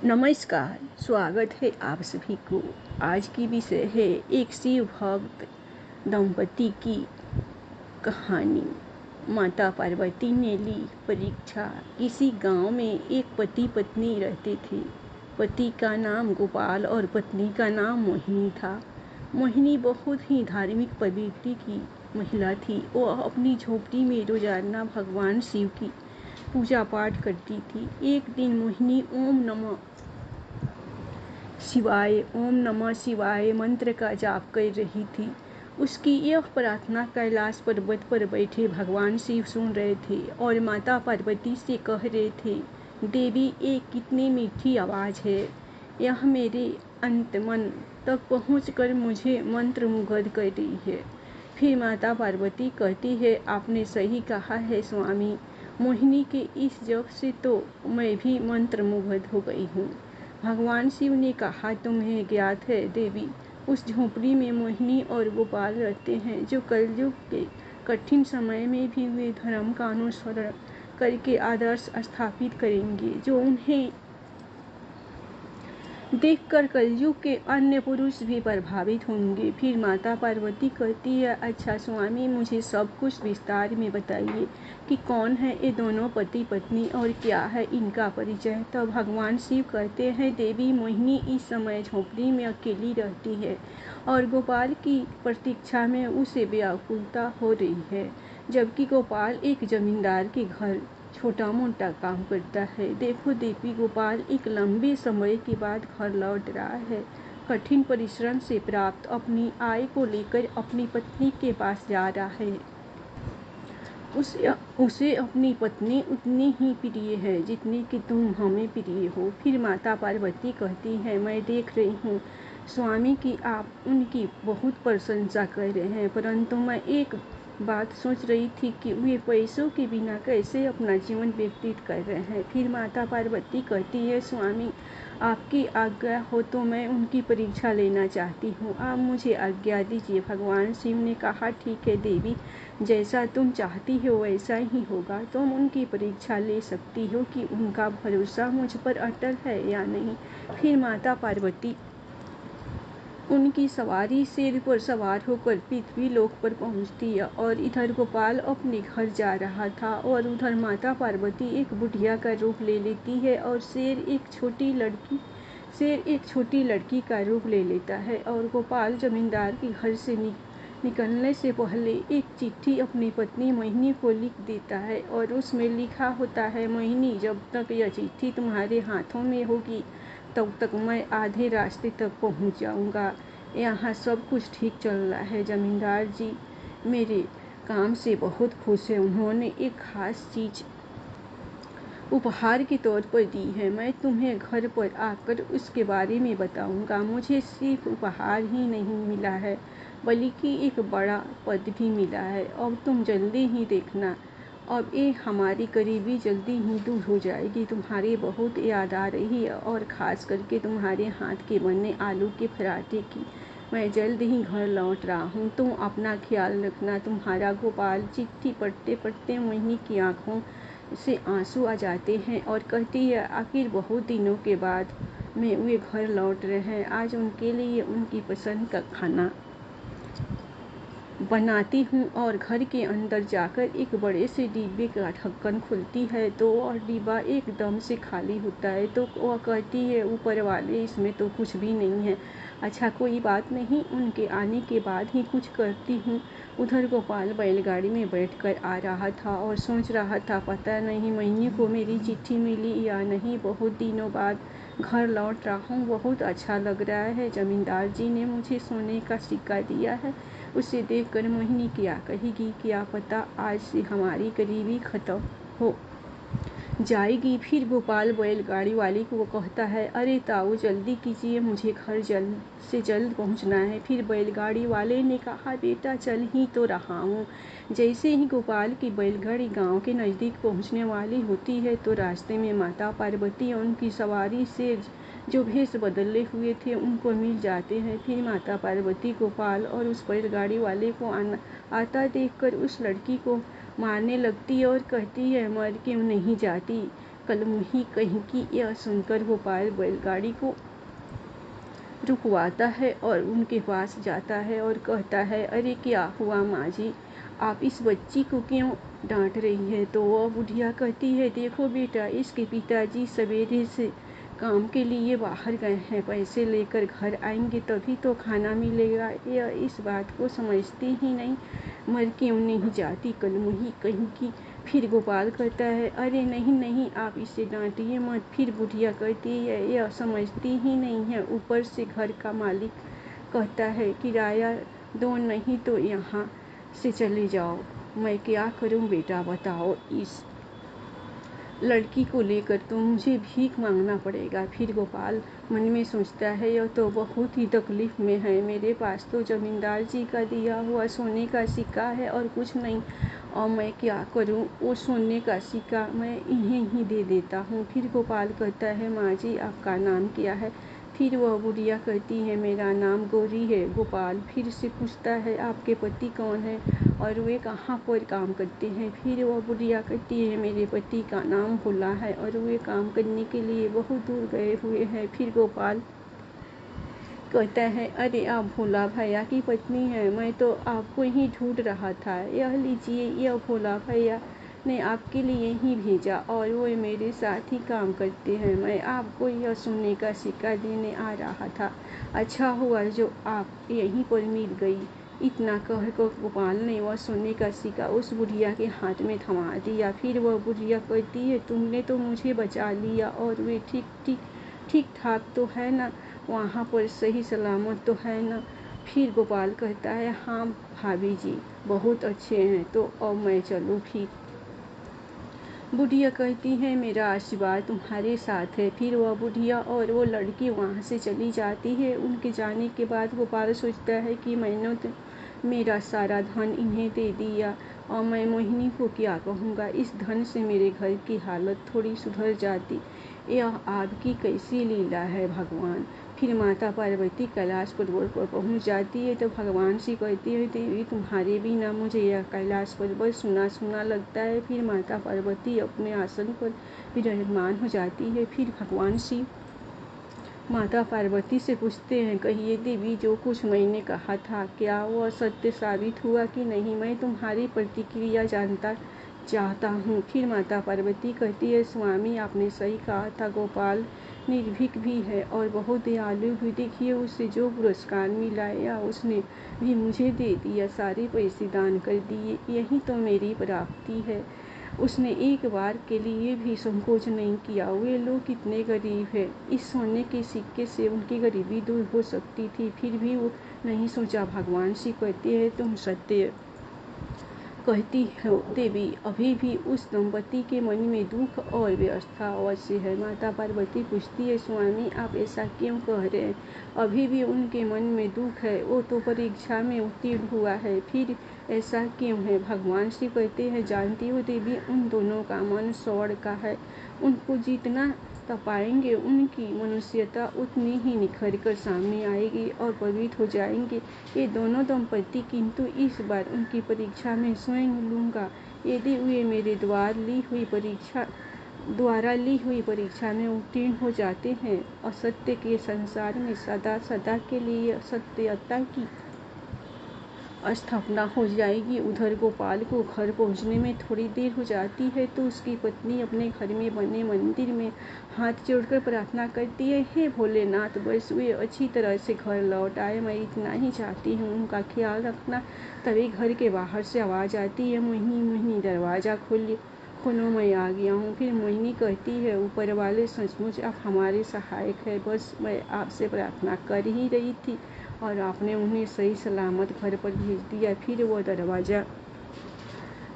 नमस्कार, स्वागत है आप सभी को। आज की विषय है एक शिव भक्त दंपति की कहानी। माता पार्वती ने ली परीक्षा। किसी गांव में एक पति पत्नी रहते थे। पति का नाम गोपाल और पत्नी का नाम मोहिनी था। मोहिनी बहुत ही धार्मिक प्रवृत्ति की महिला थी। वह अपनी झोपड़ी में रोजाना भगवान शिव की पूजा पाठ करती थी। एक दिन मोहिनी ओम नमः शिवाय मंत्र का जाप कर रही थी। उसकी यह प्रार्थना कैलाश पर्वत पर बैठे भगवान शिव सुन रहे थे और माता पार्वती से कह रहे थे, देवी ये कितनी मीठी आवाज़ है। यह मेरे अंतमन तक पहुंचकर मुझे मंत्रमुग्ध कर रही है। फिर माता पार्वती कहती है, आपने सही कहा है स्वामी। मोहिनी के इस जप से तो मैं भी मंत्रमुग्ध हो गई हूँ। भगवान शिव ने कहा, तुम्हें ज्ञात है देवी, उस झोपड़ी में मोहिनी और गोपाल रहते हैं जो कलयुग के कठिन समय में भी वे धर्म का अनुसरण करके आदर्श स्थापित करेंगे जो उन्हें देखकर कलयुग के अन्य पुरुष भी प्रभावित होंगे। फिर माता पार्वती कहती है, अच्छा स्वामी, मुझे सब कुछ विस्तार में बताइए कि कौन है ये दोनों पति पत्नी और क्या है इनका परिचय। तब भगवान शिव कहते हैं, देवी मोहिनी इस समय झोपड़ी में अकेली रहती है और गोपाल की प्रतीक्षा में उसे व्याकुलता हो रही है, जबकि गोपाल एक जमींदार के घर छोटा मोटा काम करता है। देखो देवी, गोपाल एक लंबे समय के बाद घर लौट रहा है। कठिन परिश्रम से प्राप्त अपनी आय को लेकर अपनी पत्नी के पास जा रहा है। उसे अपनी पत्नी उतनी ही प्रिय है जितनी कि तुम हमें प्रिय हो। फिर माता पार्वती कहती है, मैं देख रही हूँ स्वामी कि आप उनकी बहुत प्रशंसा कर रहे हैं, परंतु मैं एक बात सोच रही थी कि वे पैसों के बिना कैसे अपना जीवन व्यतीत कर रहे हैं। फिर माता पार्वती कहती है, स्वामी आपकी आज्ञा हो तो मैं उनकी परीक्षा लेना चाहती हूँ। आप मुझे आज्ञा दीजिए। भगवान शिव ने कहा, ठीक है देवी, जैसा तुम चाहती हो वैसा ही होगा। तुम उनकी परीक्षा ले सकती हो कि उनका भरोसा मुझ पर अटल है या नहीं। फिर माता पार्वती उनकी सवारी शेर पर सवार होकर पृथ्वी लोक पर पहुंचती है और इधर गोपाल अपने घर जा रहा था और उधर माता पार्वती एक बुढ़िया का रूप ले लेती है और शेर एक छोटी लड़की का रूप ले लेता है। और गोपाल जमींदार के घर से निकलने से पहले एक चिट्ठी अपनी पत्नी मोहिनी को लिख देता है और उसमें लिखा होता है, मोहिनी, जब तक यह चिट्ठी तुम्हारे हाथों में होगी तब तक मैं आधे रास्ते तक पहुंच जाऊंगा। यहाँ सब कुछ ठीक चल रहा है। जमींदार जी मेरे काम से बहुत खुश है। उन्होंने एक खास चीज़ उपहार के तौर पर दी है। मैं तुम्हें घर पर आकर उसके बारे में बताऊंगा। मुझे सिर्फ उपहार ही नहीं मिला है बल्कि एक बड़ा पद भी मिला है। अब तुम जल्दी ही देखना, अब ये हमारी गरीबी जल्दी ही दूर हो जाएगी। तुम्हारी बहुत याद आ रही है और ख़ास करके तुम्हारे हाथ के बने आलू के पराठे की। मैं जल्द ही घर लौट रहा हूँ, तुम अपना ख्याल रखना। तुम्हारा गोपाल। चिट्ठी पढ़ते पढ़ते मोहिनी की आंखों से आंसू आ जाते हैं और कहती है, आखिर बहुत दिनों के बाद में वे घर लौट रहे हैं। आज उनके लिए उनकी पसंद का खाना बनाती हूँ और घर के अंदर जाकर एक बड़े से डिब्बे का ढक्कन खुलती है तो वह डिब्बा एकदम से खाली होता है। तो वह कहती है, ऊपर वाले, इसमें तो कुछ भी नहीं है। अच्छा कोई बात नहीं, उनके आने के बाद ही कुछ करती हूँ। उधर गोपाल बैलगाड़ी में बैठकर आ रहा था और सोच रहा था, पता नहीं मोहिनी को मेरी चिट्ठी मिली या नहीं। बहुत दिनों बाद घर लौट रहा हूँ, बहुत अच्छा लग रहा है। जमींदार जी ने मुझे सोने का सिक्का दिया है। उसे देखकर मोहिनी क्या कहेगी, क्या पता आज से हमारी गरीबी खत्म हो जाएगी। फिर गोपाल बैलगाड़ी वाले को कहता है, अरे ताऊ जल्दी कीजिए, मुझे घर जल्द से जल्द पहुंचना है। फिर बैलगाड़ी वाले ने कहा, बेटा चल ही तो रहा हूँ। जैसे ही गोपाल की बैलगाड़ी गांव के नज़दीक पहुंचने वाली होती है तो रास्ते में माता पार्वती और उनकी सवारी से जो भेष बदले हुए थे उनको मिल जाते हैं। फिर माता पार्वती गोपाल और उस बैलगाड़ी वाले को आता देखकर उस लड़की को मारने लगती है और कहती है, मर क्यों नहीं जाती। कलमुही कहीं की। यह सुनकर गोपाल बैलगाड़ी को रुकवाता है और उनके पास जाता है और कहता है, अरे क्या हुआ माँ जी, आप इस बच्ची को क्यों डांट रही है? तो वह बुढ़िया कहती है, देखो बेटा, इसके पिताजी सवेरे से काम के लिए बाहर गए हैं, पैसे लेकर घर आएंगे तभी तो खाना मिलेगा। यह इस बात को समझती ही नहीं, मर क्यों नहीं जाती कलमुही कहीं की। फिर गोपाल कहता है, अरे नहीं नहीं, आप इसे डांटिए मत। फिर बुढ़िया कहती है, यह समझती ही नहीं है। ऊपर से घर का मालिक कहता है, किराया दो नहीं तो यहाँ से चले जाओ। मैं क्या करूँ बेटा, बताओ। इस लड़की को लेकर तो मुझे भीख मांगना पड़ेगा। फिर गोपाल मन में सोचता है, यह तो बहुत ही तकलीफ में है। मेरे पास तो जमींदार जी का दिया हुआ सोने का सिक्का है और कुछ नहीं, और मैं क्या करूं? वो सोने का सिक्का मैं इन्हें ही दे देता हूँ। फिर गोपाल कहता है, माँ जी, आपका नाम क्या है? फिर वह बुढ़िया कहती है, मेरा नाम गौरी है। गोपाल फिर से पूछता है, आपके पति कौन है और वे कहाँ पर काम करते हैं? फिर वह बुढ़िया कहती है, मेरे पति का नाम भोला है और वे काम करने के लिए बहुत दूर गए हुए हैं। फिर गोपाल कहता है, अरे आप भोला भैया की पत्नी है, मैं तो आपको ही ढूंढ रहा था। यह लीजिए, यह भोला भैया ने आपके लिए ही भेजा और वो मेरे साथ ही काम करते हैं। मैं आपको यह सोने का सिक्का देने आ रहा था। अच्छा हुआ जो आप यहीं पर मिल गई। इतना कहकर गोपाल ने वह सोने का सिक्का उस बुढ़िया के हाथ में थमा दिया। फिर वह बुढ़िया कहती है, तुमने तो मुझे बचा लिया, और वे ठीक ठाक तो है ना? वहाँ पर सही सलामत तो है ना? फिर गोपाल कहता है, हाँ भाभी जी, बहुत अच्छे हैं। तो अब मैं चलूँ फिर? बुढ़िया कहती है, मेरा आशीर्वाद तुम्हारे साथ है। फिर वह बुढ़िया और वो लड़की वहाँ से चली जाती है। उनके जाने के बाद गोपाल सोचता है कि मैंने तो मेरा सारा धन इन्हें दे दिया और मैं मोहिनी को क्या कहूँगा। इस धन से मेरे घर की हालत थोड़ी सुधर जाती। यह आपकी कैसी लीला है भगवान। फिर माता पार्वती कैलाश पर्वत पर पहुँच जाती है तो भगवान से कहती है, देवी, तुम्हारे बिना मुझे यह कैलाश पर्वत सुना सुना लगता है। फिर माता पार्वती अपने आसन पर विराजमान हो जाती है। फिर भगवान शिव माता पार्वती से पूछते हैं, कहिए देवी, जो कुछ मैंने कहा था क्या वह सत्य साबित हुआ कि नहीं? मैं तुम्हारी प्रतिक्रिया जानता चाहता हूँ। फिर माता पार्वती कहती है, स्वामी, आपने सही कहा था। गोपाल निर्भीक भी है और बहुत दयालु भी। देखिए, उसे जो पुरस्कार मिला या उसने भी मुझे दे दिया, सारे पैसे दान कर दिए। यही तो मेरी प्राप्ति है। उसने एक बार के लिए भी संकोच नहीं किया। वे लोग कितने गरीब हैं, इस सोने के सिक्के से उनकी गरीबी दूर हो सकती थी, फिर भी वो नहीं सोचा। भगवान से कहते हैं, तुम सत्य कहती हो देवी। अभी भी उस दंपति के मन में दुख और व्यवस्था अवश्य है। माता पार्वती पूछती है, स्वामी, आप ऐसा क्यों कह रहे हैं? अभी भी उनके मन में दुख है, वो तो परीक्षा में उत्तीर्ण हुआ है। फिर ऐसा क्यों है? भगवान श्री कहते हैं, जानती हो देवी, उन दोनों का मन स्वर्ण का है। उनको जितना तपाएंगे उनकी मनुष्यता उतनी ही निखर कर सामने आएगी और पवित्र हो जाएंगे ये दोनों दंपति। किंतु इस बार उनकी परीक्षा में स्वयं लूँगा। यदि वे मेरे द्वारा ली हुई परीक्षा में उत्तीर्ण हो जाते हैं, असत्य के संसार में सदा सदा के लिए सत्यता की स्थापना हो जाएगी। उधर गोपाल को घर पहुंचने में थोड़ी देर हो जाती है तो उसकी पत्नी अपने घर में बने मंदिर में हाथ जोड़कर प्रार्थना करती है, हे भोलेनाथ, बस वे अच्छी तरह से घर लौट आए, मैं इतना ही चाहती हूँ, उनका ख्याल रखना। तभी घर के बाहर से आवाज़ आती है, मोहिनी मोहिनी, दरवाज़ा खोलो, मैं आ गया हूँ। फिर मोहिनी कहती है, ऊपर वाले, सचमुच आप हमारे सहायक है। बस मैं आपसे प्रार्थना कर ही रही थी और आपने उन्हें सही सलामत घर पर भेज दिया। फिर वह दरवाज़ा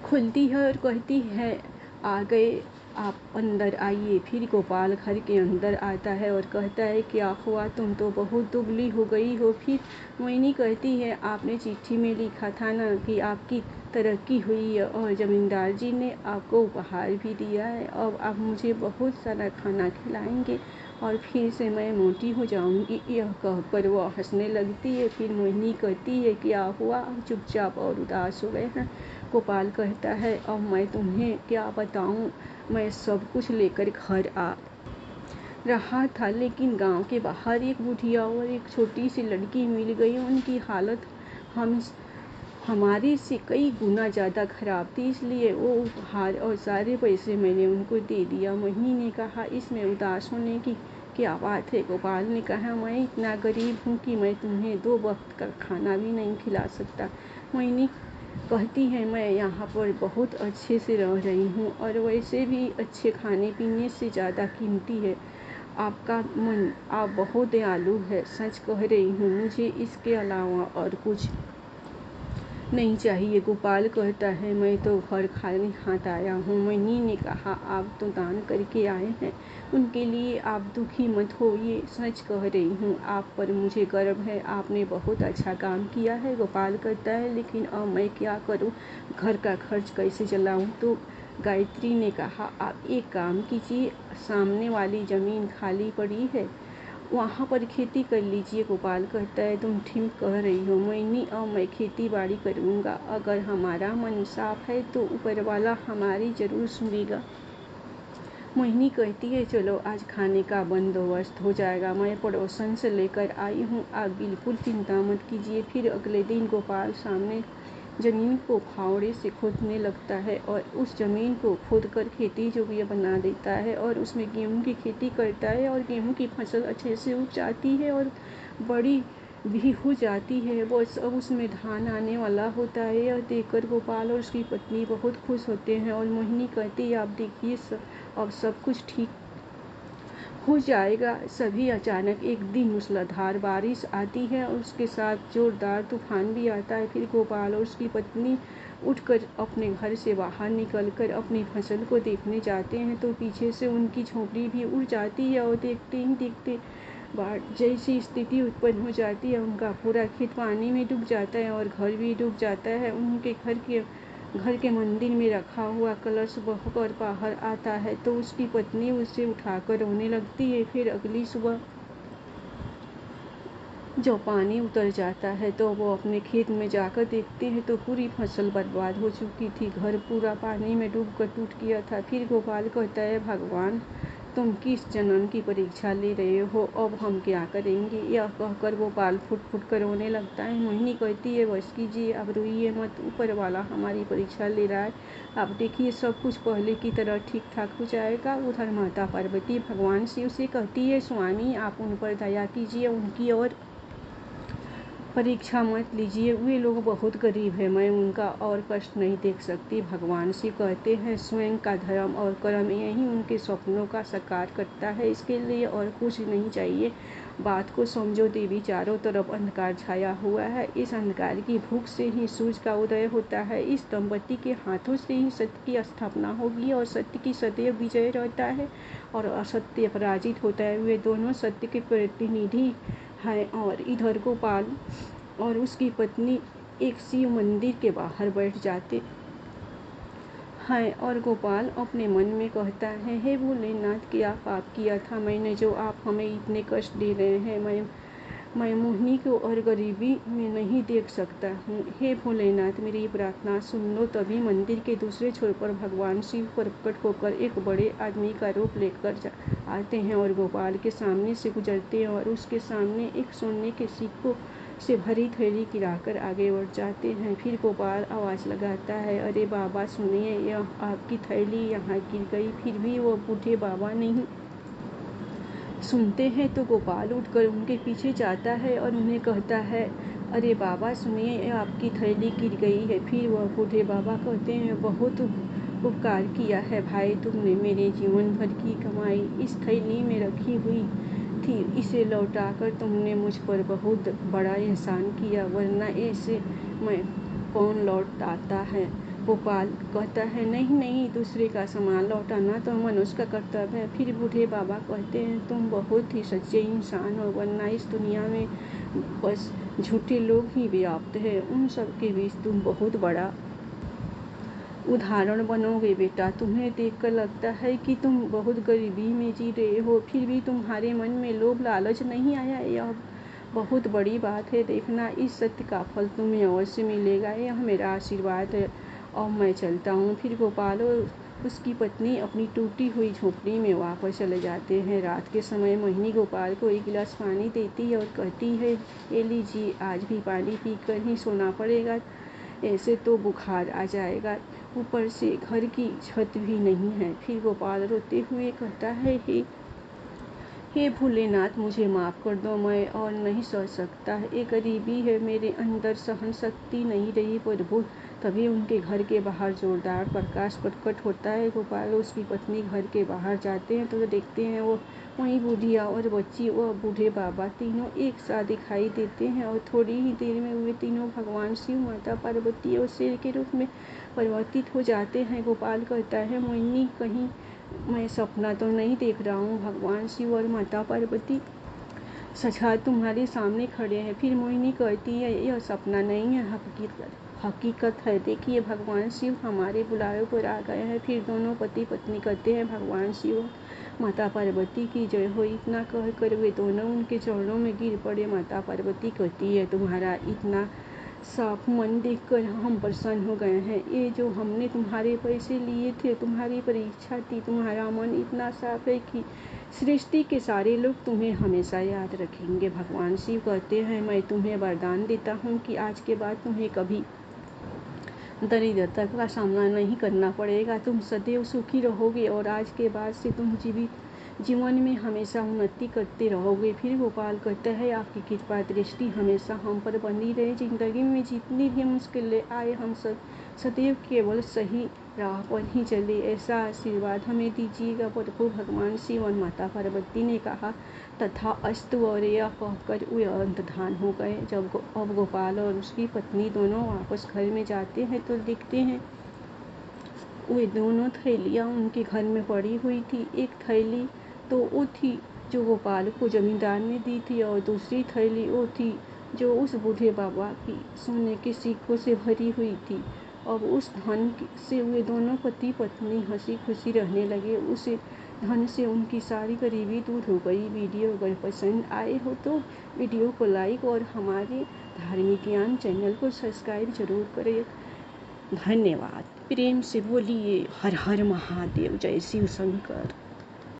खुलती है और कहती है, आ गए, आप अंदर आइए। फिर गोपाल घर के अंदर आता है और कहता है, क्या हुआ, तुम तो बहुत दुबली हो गई हो। फिर मोहिनी कहती है, आपने चिट्ठी में लिखा था ना कि आपकी तरक्की हुई है और जमींदार जी ने आपको उपहार भी दिया है। अब आप मुझे बहुत सारा खाना खिलाएंगे और फिर से मैं मोटी हो जाऊंगी। यह कहकर वह हंसने लगती है। फिर मोहिनी कहती है, क्या हुआ, आप चुपचाप और उदास हो गए हैं? गोपाल कहता है, अब मैं तुम्हें क्या बताऊं, मैं सब कुछ लेकर घर आ रहा था, लेकिन गांव के बाहर एक बुढ़िया और एक छोटी सी लड़की मिल गई। उनकी हालत हमारे से कई गुना ज़्यादा खराब थी, इसलिए वो उपहार और सारे पैसे मैंने उनको दे दिया। मोहिनी ने कहा, इसमें उदास होने की क्या बात है। गोपाल ने कहा, मैं इतना गरीब हूँ कि मैं तुम्हें 2 वक्त का खाना भी नहीं खिला सकता। मोहिनी कहती है, मैं यहाँ पर बहुत अच्छे से रह रही हूँ और वैसे भी अच्छे खाने पीने से ज़्यादा कीमती है आपका मन। आप बहुत दयालु है, सच कह रही हूँ, मुझे इसके अलावा और कुछ नहीं चाहिए। गोपाल कहता है, मैं तो घर खाली हाथ आया हूँ। मोहिनी ने कहा, आप तो दान करके आए हैं, उनके लिए आप दुखी मत होइए, सच कह रही हूँ, आप पर मुझे गर्व है, आपने बहुत अच्छा काम किया है। गोपाल कहता है, लेकिन अब मैं क्या करूँ, घर का खर्च कैसे चलाऊँ। तो गायत्री ने कहा, आप एक काम कीजिए, सामने वाली ज़मीन खाली पड़ी है, वहाँ पर खेती कर लीजिए। गोपाल कहता है, तुम ठीक कह रही हो मोहिनी, अब मैं खेती बाड़ी करूँगा। अगर हमारा मन साफ है तो ऊपर वाला हमारी ज़रूर सुनेगा। मोहिनी कहती है, चलो आज खाने का बंदोबस्त हो जाएगा, मैं पड़ोसन से लेकर आई हूँ, आप बिल्कुल चिंता मत कीजिए। फिर अगले दिन गोपाल सामने ज़मीन को फावड़े से खोदने लगता है और उस ज़मीन को खोदकर खेती योग्य बना देता है और उसमें गेहूं की खेती करता है और गेहूं की फसल अच्छे से उग जाती है और बड़ी भी हो जाती है। बस अब उसमें धान आने वाला होता है। यह देखकर गोपाल और उसकी पत्नी बहुत खुश होते हैं और मोहिनी कहती है, आप देखिए अब सब कुछ ठीक हो जाएगा। सभी अचानक एक दिन मूसलाधार बारिश आती है और उसके साथ जोरदार तूफान भी आता है। फिर गोपाल और उसकी पत्नी उठकर अपने घर से बाहर निकलकर अपनी फसल को देखने जाते हैं तो पीछे से उनकी झोंपड़ी भी उड़ जाती है और देखते ही देखते बाढ़ जैसी स्थिति उत्पन्न हो जाती है। उनका पूरा खेत पानी में डूब जाता है और घर भी डूब जाता है। उनके घर के मंदिर में रखा हुआ कलश बहकर बाहर आता है तो उसकी पत्नी उसे उठाकर रोने लगती है। फिर अगली सुबह जब पानी उतर जाता है तो वो अपने खेत में जाकर देखते हैं तो पूरी फसल बर्बाद हो चुकी थी, घर पूरा पानी में डूबकर टूट गया था। फिर गोपाल कहता है, भगवान, तुम किस जन्म की परीक्षा ले रहे हो, अब हम क्या करेंगे। यह कहकर गोपाल फुट फुट कर रोने लगता है। मोहिनी कहती है, बस कीजिए, अब रोइए मत, ऊपर वाला हमारी परीक्षा ले रहा है, आप देखिए सब कुछ पहले की तरह ठीक ठाक हो जाएगा। उधर माता पार्वती भगवान शिव से कहती है, स्वामी, आप उन पर दया कीजिए, उनकी और परीक्षा मत लीजिए, वे लोग बहुत गरीब है, मैं उनका और कष्ट नहीं देख सकती। भगवान शिव कहते हैं, स्वयं का धर्म और कर्म यही उनके सपनों का साकार करता है, इसके लिए और कुछ नहीं चाहिए। बात को समझो देवी, चारों तरफ अंधकार छाया हुआ है, इस अंधकार की भूख से ही सूरज का उदय होता है। इस दंपति के हाथों से ही सत्य की स्थापना होगी और सत्य की सदैव विजय रहता है और असत्य पराजित होता है। वे दोनों सत्य के प्रतिनिधि हैं। और इधर गोपाल और उसकी पत्नी एक शिव मंदिर के बाहर बैठ जाते हैं और गोपाल अपने मन में कहता है, हे भोलेनाथ, क्या पाप किया था मैंने जो आप हमें इतने कष्ट दे रहे हैं। मैं मोहिनी को और गरीबी में नहीं देख सकता हूँ। हे भोलेनाथ, मेरी प्रार्थना सुन लो। तभी मंदिर के दूसरे छोर पर भगवान शिव प्रकट होकर एक बड़े आदमी का रूप लेकर आते हैं और गोपाल के सामने से गुजरते हैं और उसके सामने एक सोने के सिक्कों से भरी थैली गिराकर आगे बढ़ जाते हैं। फिर गोपाल आवाज़ लगाता है, अरे बाबा सुनिए, यह आपकी थैली यहाँ गिर गई। फिर भी वो बूढ़े बाबा नहीं सुनते हैं तो गोपाल उठकर उनके पीछे जाता है और उन्हें कहता है, अरे बाबा सुनिए, आपकी थैली गिर गई है। फिर वह बूढ़े बाबा कहते हैं, बहुत उपकार किया है भाई, तुमने मेरे जीवन भर की कमाई इस थैली में रखी हुई थी, इसे लौटाकर तुमने मुझ पर बहुत बड़ा एहसान किया, वरना ऐसे मैं कौन लौटाता है। गोपाल कहता है, नहीं नहीं, दूसरे का सामान लौटाना तो मनुष्य का कर्तव्य है। फिर बूढ़े बाबा कहते हैं, तुम बहुत ही सच्चे इंसान हो, वरना इस दुनिया में बस झूठे लोग ही व्याप्त है, उन सब के बीच तुम बहुत बड़ा उदाहरण बनोगे। बेटा, तुम्हें देखकर लगता है कि तुम बहुत गरीबी में जी रहे हो, फिर भी तुम्हारे मन में लोभ लालच नहीं आया, यह बहुत बड़ी बात है। देखना, इस सत्य का फल तुम्हें अवश्य मिलेगा, यह मेरा आशीर्वाद है। अब मैं चलता हूँ। फिर गोपाल और उसकी पत्नी अपनी टूटी हुई झोपड़ी में वापस चले जाते हैं। रात के समय मोहिनी गोपाल को एक गिलास पानी देती है और कहती है, ये लीजिए, आज भी पानी पीकर ही सोना पड़ेगा, ऐसे तो बुखार आ जाएगा, ऊपर से घर की छत भी नहीं है। फिर गोपाल रोते हुए कहता है, हे भोलेनाथ, मुझे माफ़ कर दो, मैं और नहीं सह सकता। ये गरीबी है, मेरे अंदर सहन शक्ति नहीं रही प्रभु। तभी उनके घर के बाहर जोरदार प्रकाश प्रकट होता है। गोपाल और उसकी पत्नी घर के बाहर जाते हैं तो देखते हैं वो वहीं बुढ़िया और बच्ची और बूढ़े बाबा तीनों एक साथ दिखाई देते हैं और थोड़ी ही देर में वे तीनों भगवान शिव, माता पार्वती और शेर के रूप में परिवर्तित हो जाते हैं। गोपाल कहता है, मोहिनी, कहीं मैं सपना तो नहीं देख रहा हूँ? भगवान शिव और माता पार्वती साक्षात तुम्हारे सामने खड़े हैं। फिर मोहिनी कहती है, यह सपना नहीं है, हकीकत है। देखिए, भगवान शिव हमारे बुलावे पर आ गए हैं। फिर दोनों पति पत्नी कहते हैं, भगवान शिव, माता पार्वती की जय हो। इतना कहकर वे दोनों उनके चरणों में गिर पड़े। माता पार्वती कहती है, तुम्हारा इतना साफ मन देखकर हम प्रसन्न हो गए हैं। ये जो हमने तुम्हारे पैसे लिए थे, तुम्हारी परीक्षा थी। तुम्हारा मन इतना साफ है कि सृष्टि के सारे लोग तुम्हें हमेशा याद रखेंगे। भगवान शिव कहते हैं, मैं तुम्हें वरदान देता हूँ कि आज के बाद तुम्हें कभी दरिद्रता का सामना नहीं करना पड़ेगा। तुम सदैव सुखी रहोगे और आज के बाद से तुम जीवन में हमेशा उन्नति करते रहोगे। फिर गोपाल कहता है, आपकी कृपा दृष्टि हमेशा हम पर बनी रहे। जिंदगी में जितनी भी मुश्किलें आए, हम सब सदैव केवल सही राह पर ही चले, ऐसा आशीर्वाद हमें दीजिएगा प्रभु। भगवान शिव और माता पार्वती ने कहा, तथा अस्तु, और यह कहकर वे अंतर्धान हो गए। अब गोपाल और उसकी पत्नी दोनों वापस घर में जाते हैं तो देखते हैं वे दोनों थैलियाँ उनके घर में पड़ी हुई थी। एक थैली तो वो थी जो गोपाल को जमींदार ने दी थी और दूसरी थैली वो थी जो उस बूढ़े बाबा की सोने के सिक्कों से भरी हुई थी। अब उस धन से वे दोनों पति पत्नी हंसी खुशी रहने लगे। उस धन से उनकी सारी गरीबी दूर हो गई। वीडियो अगर पसंद आए हो तो वीडियो को लाइक और हमारे धार्मिक ज्ञान चैनल को सब्सक्राइब जरूर करें। धन्यवाद। प्रेम से बोलिए हर हर महादेव, जय शिव शंकर।